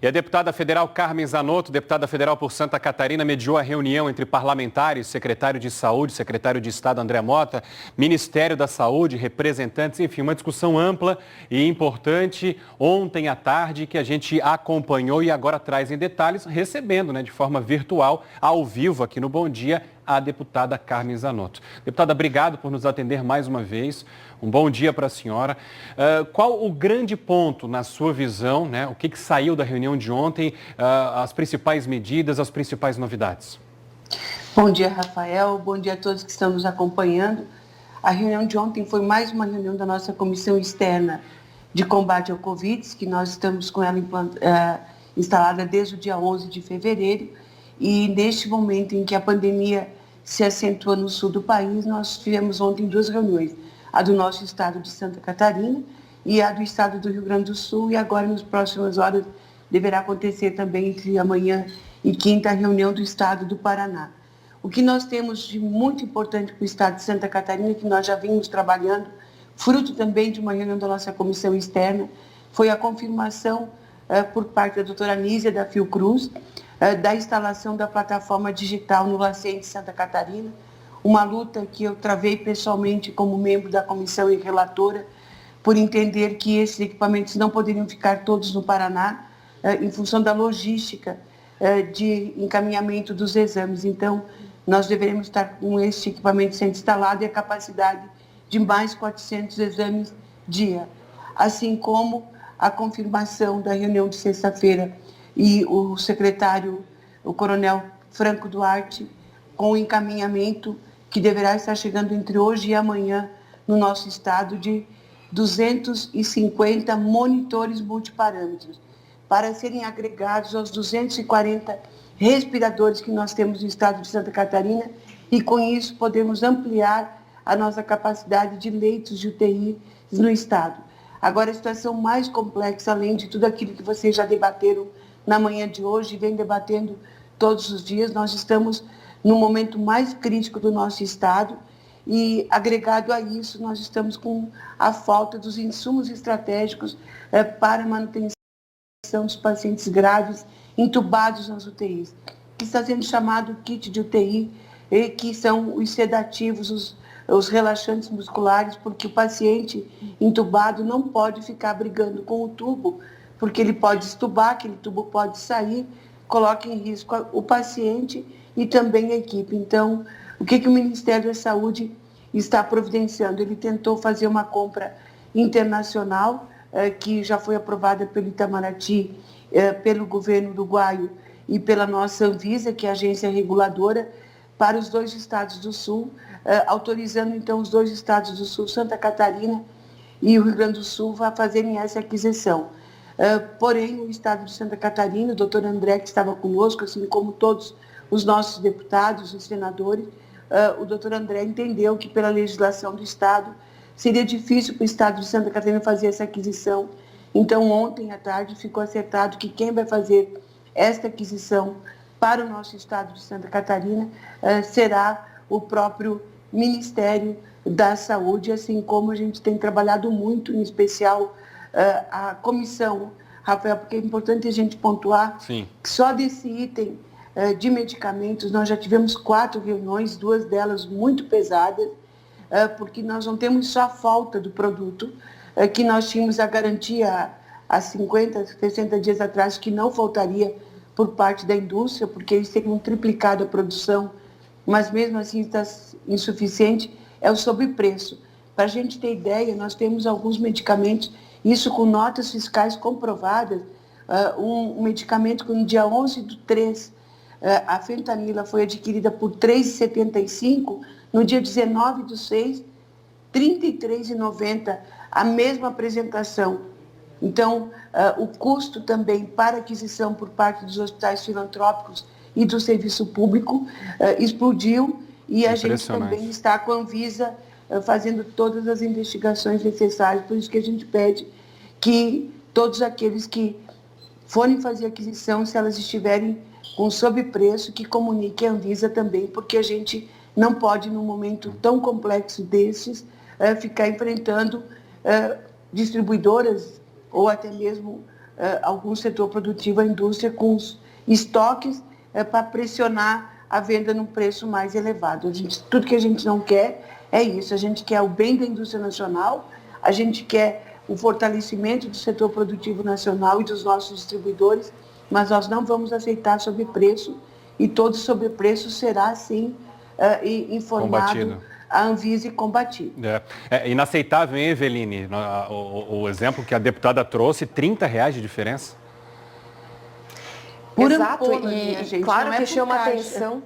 E a deputada federal Carmen Zanotto, deputada federal por Santa Catarina, mediou a reunião entre parlamentares, secretário de Saúde, secretário de Estado André Mota, Ministério da Saúde, representantes, enfim, uma discussão ampla e importante ontem à tarde que a gente acompanhou e agora traz em detalhes, recebendo, de forma virtual, ao vivo aqui no Bom Dia, a deputada Carmen Zanotto. Deputada, obrigado por nos atender mais uma vez. Um bom dia para a senhora. Qual o grande ponto, na sua visão, o que saiu da reunião de ontem, as principais medidas, as principais novidades? Bom dia, Rafael. Bom dia a todos que estão nos acompanhando. A reunião de ontem foi mais uma reunião da nossa Comissão Externa de Combate ao Covid, que nós estamos com ela instalada desde o dia 11 de fevereiro. E neste momento em que a pandemia se acentua no sul do país, nós tivemos ontem duas reuniões, a do nosso estado de Santa Catarina e a do estado do Rio Grande do Sul, e agora nas próximas horas deverá acontecer também entre amanhã e quinta a reunião do estado do Paraná. O que nós temos de muito importante para o estado de Santa Catarina, que nós já vimos trabalhando, fruto também de uma reunião da nossa comissão externa, foi a confirmação por parte da doutora Anísia da Fiocruz, da instalação da plataforma digital no LACEN de Santa Catarina, uma luta que eu travei pessoalmente como membro da comissão e relatora, por entender que esses equipamentos não poderiam ficar todos no Paraná, em função da logística de encaminhamento dos exames. Então, nós deveremos estar com esse equipamento sendo instalado e a capacidade de mais 400 exames dia, assim como a confirmação da reunião de sexta-feira e o secretário, o coronel Franco Duarte, com o encaminhamento que deverá estar chegando entre hoje e amanhã no nosso estado de 250 monitores multiparâmetros, para serem agregados aos 240 respiradores que nós temos no estado de Santa Catarina, e com isso podemos ampliar a nossa capacidade de leitos de UTI no estado. Agora, a situação mais complexa, além de tudo aquilo que vocês já debateram na manhã de hoje e vem debatendo todos os dias, nós estamos no momento mais crítico do nosso estado e, agregado a isso, nós estamos com a falta dos insumos estratégicos para a manutenção dos pacientes graves entubados nas UTIs, que está sendo chamado kit de UTI, que são os sedativos, os relaxantes musculares, porque o paciente entubado não pode ficar brigando com o tubo, porque ele pode estubar, aquele tubo pode sair, coloca em risco o paciente e também a equipe. Então, o que o Ministério da Saúde está providenciando? Ele tentou fazer uma compra internacional, que já foi aprovada pelo Itamaraty, pelo governo uruguaio e pela nossa Anvisa, que é a agência reguladora, para os dois estados do Sul, autorizando então os dois estados do Sul, Santa Catarina e o Rio Grande do Sul, a fazerem essa aquisição. Porém, o estado de Santa Catarina, o doutor André, que estava conosco, assim como todos os nossos deputados e senadores, o doutor André entendeu que pela legislação do estado seria difícil para o estado de Santa Catarina fazer essa aquisição. Então, ontem à tarde ficou acertado que quem vai fazer esta aquisição para o nosso estado de Santa Catarina será o próprio Ministério da Saúde, assim como a gente tem trabalhado muito, em especial a comissão, Rafael, porque é importante a gente pontuar. Sim. Que só desse item de medicamentos nós já tivemos 4 reuniões, 2 delas muito pesadas, porque nós não temos só a falta do produto, que nós tínhamos a garantia há 50, 60 dias atrás que não faltaria por parte da indústria, porque eles teriam triplicado a produção, mas mesmo assim está insuficiente, é o sobrepreço. Para a gente ter ideia, nós temos alguns medicamentos, isso com notas fiscais comprovadas, um medicamento que no dia 11/3, a fentanila foi adquirida por R$ 3,75, no dia 19/6, R$ 33,90, a mesma apresentação. Então, o custo também para aquisição por parte dos hospitais filantrópicos e do serviço público explodiu, e a gente também está com a Anvisa fazendo todas as investigações necessárias, por isso que a gente pede que todos aqueles que forem fazer aquisição, se elas estiverem com sobrepreço, que comuniquem a Anvisa também, porque a gente não pode, num momento tão complexo desses, ficar enfrentando distribuidoras ou até mesmo algum setor produtivo, a indústria, com os estoques para pressionar a venda num preço mais elevado. Tudo que a gente não quer é isso. A gente quer o bem da indústria nacional, a gente quer o fortalecimento do setor produtivo nacional e dos nossos distribuidores, mas nós não vamos aceitar sobrepreço, e todo sobrepreço será, sim, informado combatido. A Anvisa e combatido. É inaceitável, hein, Eveline? O exemplo que a deputada trouxe, R$30 de diferença. Por exato, gente, claro que chama atenção.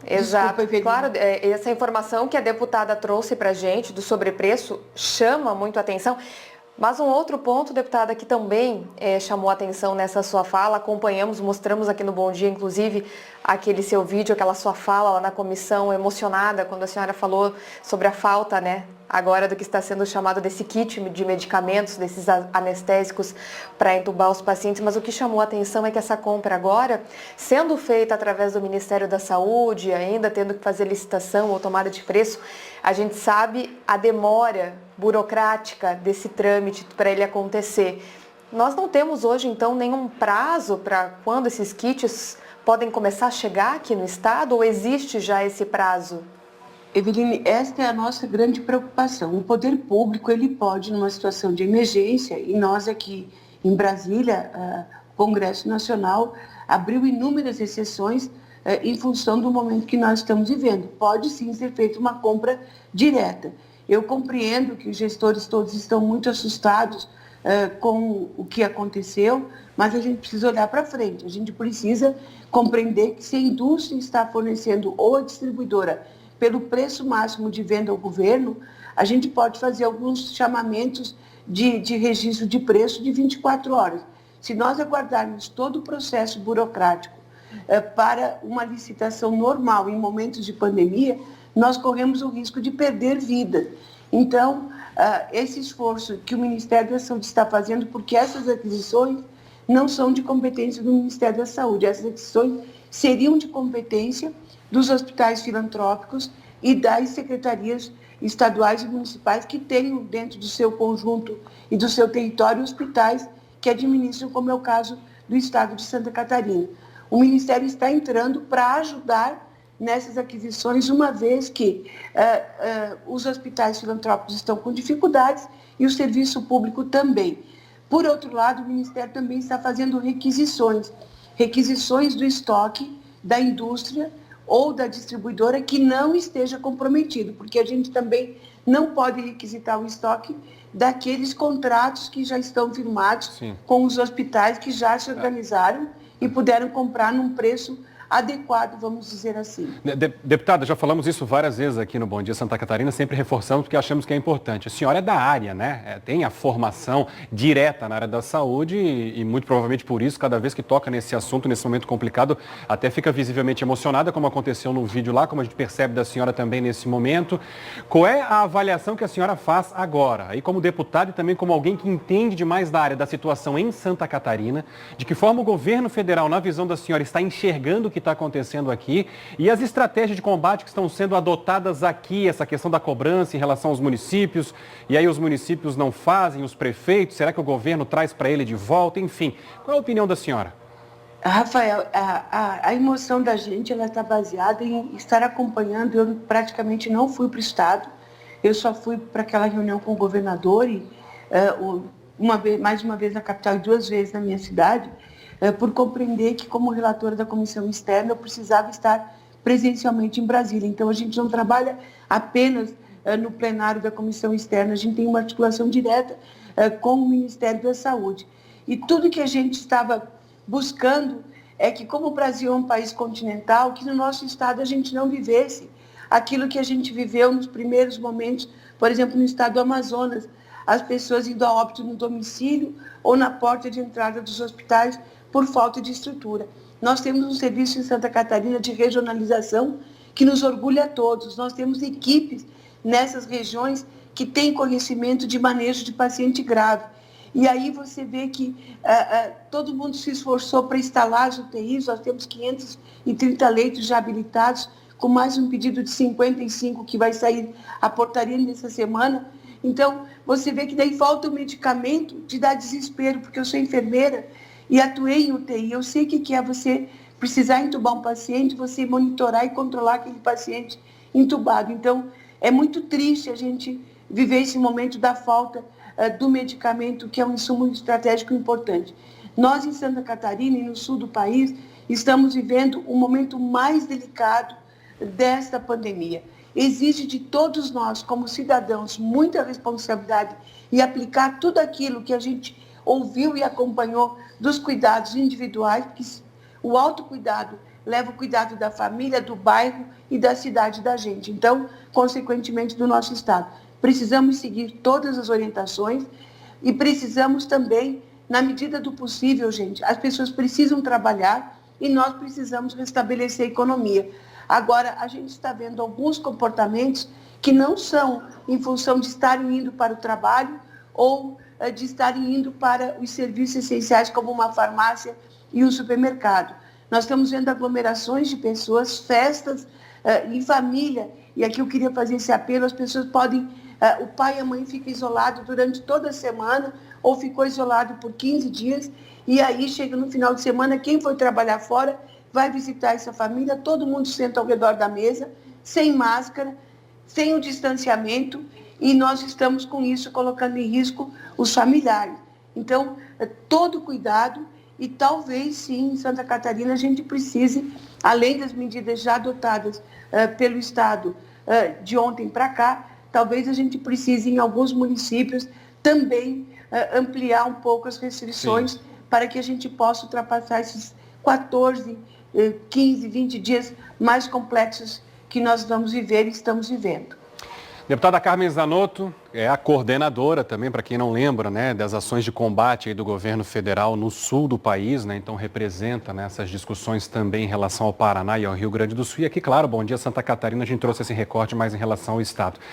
Exato, claro, essa informação que a deputada trouxe para a gente do sobrepreço chama muito a atenção. Mas um outro ponto, deputada, que também chamou a atenção nessa sua fala, acompanhamos, mostramos aqui no Bom Dia, inclusive, aquele seu vídeo, aquela sua fala lá na comissão, emocionada, quando a senhora falou sobre a falta, né, agora do que está sendo chamado desse kit de medicamentos, desses anestésicos para entubar os pacientes. Mas o que chamou a atenção é que essa compra agora, sendo feita através do Ministério da Saúde, ainda tendo que fazer licitação ou tomada de preço, a gente sabe a demora burocrática desse trâmite para ele acontecer. Nós não temos hoje, então, nenhum prazo para quando esses kits podem começar a chegar aqui no estado, ou existe já esse prazo? Eveline, esta é a nossa grande preocupação. O poder público, ele pode, numa situação de emergência, e nós aqui em Brasília, o Congresso Nacional abriu inúmeras exceções em função do momento que nós estamos vivendo. Pode sim ser feita uma compra direta. Eu compreendo que os gestores todos estão muito assustados com o que aconteceu, mas a gente precisa olhar para frente. A gente precisa compreender que se a indústria está fornecendo ou a distribuidora pelo preço máximo de venda ao governo, a gente pode fazer alguns chamamentos de registro de preço de 24 horas. Se nós aguardarmos todo o processo burocrático para uma licitação normal em momentos de pandemia, nós corremos o risco de perder vidas. Então, esse esforço que o Ministério da Saúde está fazendo, porque essas aquisições não são de competência do Ministério da Saúde, essas aquisições seriam de competência dos hospitais filantrópicos e das secretarias estaduais e municipais que tenham dentro do seu conjunto e do seu território hospitais que administram, como é o caso do estado de Santa Catarina. O Ministério está entrando para ajudar nessas aquisições, uma vez que os hospitais filantrópicos estão com dificuldades e o serviço público também. Por outro lado, o Ministério também está fazendo requisições do estoque da indústria ou da distribuidora que não esteja comprometido, porque a gente também não pode requisitar o estoque daqueles contratos que já estão firmados Sim. com os hospitais que já se organizaram e puderam comprar num preço adequado, vamos dizer assim. Deputada, já falamos isso várias vezes aqui no Bom Dia Santa Catarina, sempre reforçamos porque achamos que é importante. A senhora é da área, né? Tem a formação direta na área da saúde e muito provavelmente por isso, cada vez que toca nesse assunto, nesse momento complicado, até fica visivelmente emocionada, como aconteceu no vídeo lá, como a gente percebe da senhora também nesse momento. Qual é a avaliação que a senhora faz agora? Aí como deputada e também como alguém que entende demais da área da situação em Santa Catarina, de que forma o governo federal, na visão da senhora, está enxergando o que está acontecendo aqui e as estratégias de combate que estão sendo adotadas aqui, essa questão da cobrança em relação aos municípios, e aí os municípios não fazem, os prefeitos, será que o governo traz para ele de volta? Enfim, qual é a opinião da senhora? Rafael, a emoção da gente ela está baseada em estar acompanhando. Eu praticamente não fui para o Estado, eu só fui para aquela reunião com o governador, e mais uma vez na capital e 2 vezes na minha cidade, por compreender que, como relatora da comissão externa, eu precisava estar presencialmente em Brasília. Então, a gente não trabalha apenas no plenário da comissão externa, a gente tem uma articulação direta com o Ministério da Saúde. E tudo que a gente estava buscando é que, como o Brasil é um país continental, que no nosso estado a gente não vivesse aquilo que a gente viveu nos primeiros momentos, por exemplo, no estado do Amazonas, as pessoas indo a óbito no domicílio ou na porta de entrada dos hospitais por falta de estrutura. Nós temos um serviço em Santa Catarina de regionalização que nos orgulha a todos. Nós temos equipes nessas regiões que têm conhecimento de manejo de paciente grave. E aí você vê que todo mundo se esforçou para instalar as UTIs, nós temos 530 leitos já habilitados, com mais um pedido de 55 que vai sair a portaria nessa semana, Então, você vê que daí falta o medicamento, te dá desespero, porque eu sou enfermeira e atuei em UTI. Eu sei o que é você precisar entubar um paciente, você monitorar e controlar aquele paciente entubado. Então, é muito triste a gente viver esse momento da falta do medicamento, que é um insumo estratégico importante. Nós, em Santa Catarina e no sul do país, estamos vivendo um momento mais delicado desta pandemia. Exige de todos nós, como cidadãos, muita responsabilidade e aplicar tudo aquilo que a gente ouviu e acompanhou dos cuidados individuais, porque o autocuidado leva o cuidado da família, do bairro e da cidade da gente. Então, consequentemente, do nosso estado. Precisamos seguir todas as orientações e precisamos também, na medida do possível, gente, as pessoas precisam trabalhar e nós precisamos restabelecer a economia. Agora, a gente está vendo alguns comportamentos que não são em função de estarem indo para o trabalho ou de estarem indo para os serviços essenciais, como uma farmácia e um supermercado. Nós estamos vendo aglomerações de pessoas, festas em família, e aqui eu queria fazer esse apelo, as pessoas podem, o pai e a mãe ficam isolados durante toda a semana, ou ficou isolado por 15 dias, e aí chega no final de semana, quem foi trabalhar fora vai visitar essa família, todo mundo senta ao redor da mesa, sem máscara, sem o distanciamento, e nós estamos com isso colocando em risco os familiares. Então, todo cuidado, e talvez sim, em Santa Catarina, a gente precise, além das medidas já adotadas pelo Estado de ontem para cá, talvez a gente precise, em alguns municípios, também ampliar um pouco as restrições, sim, para que a gente possa ultrapassar esses 14, 15, 20 dias mais complexos que nós vamos viver e estamos vivendo. Deputada Carmen Zanotto é a coordenadora também, para quem não lembra, né, das ações de combate aí do governo federal no sul do país, né, então representa, né, essas discussões também em relação ao Paraná e ao Rio Grande do Sul. E aqui, claro, Bom Dia Santa Catarina, a gente trouxe esse recorte mais em relação ao estado.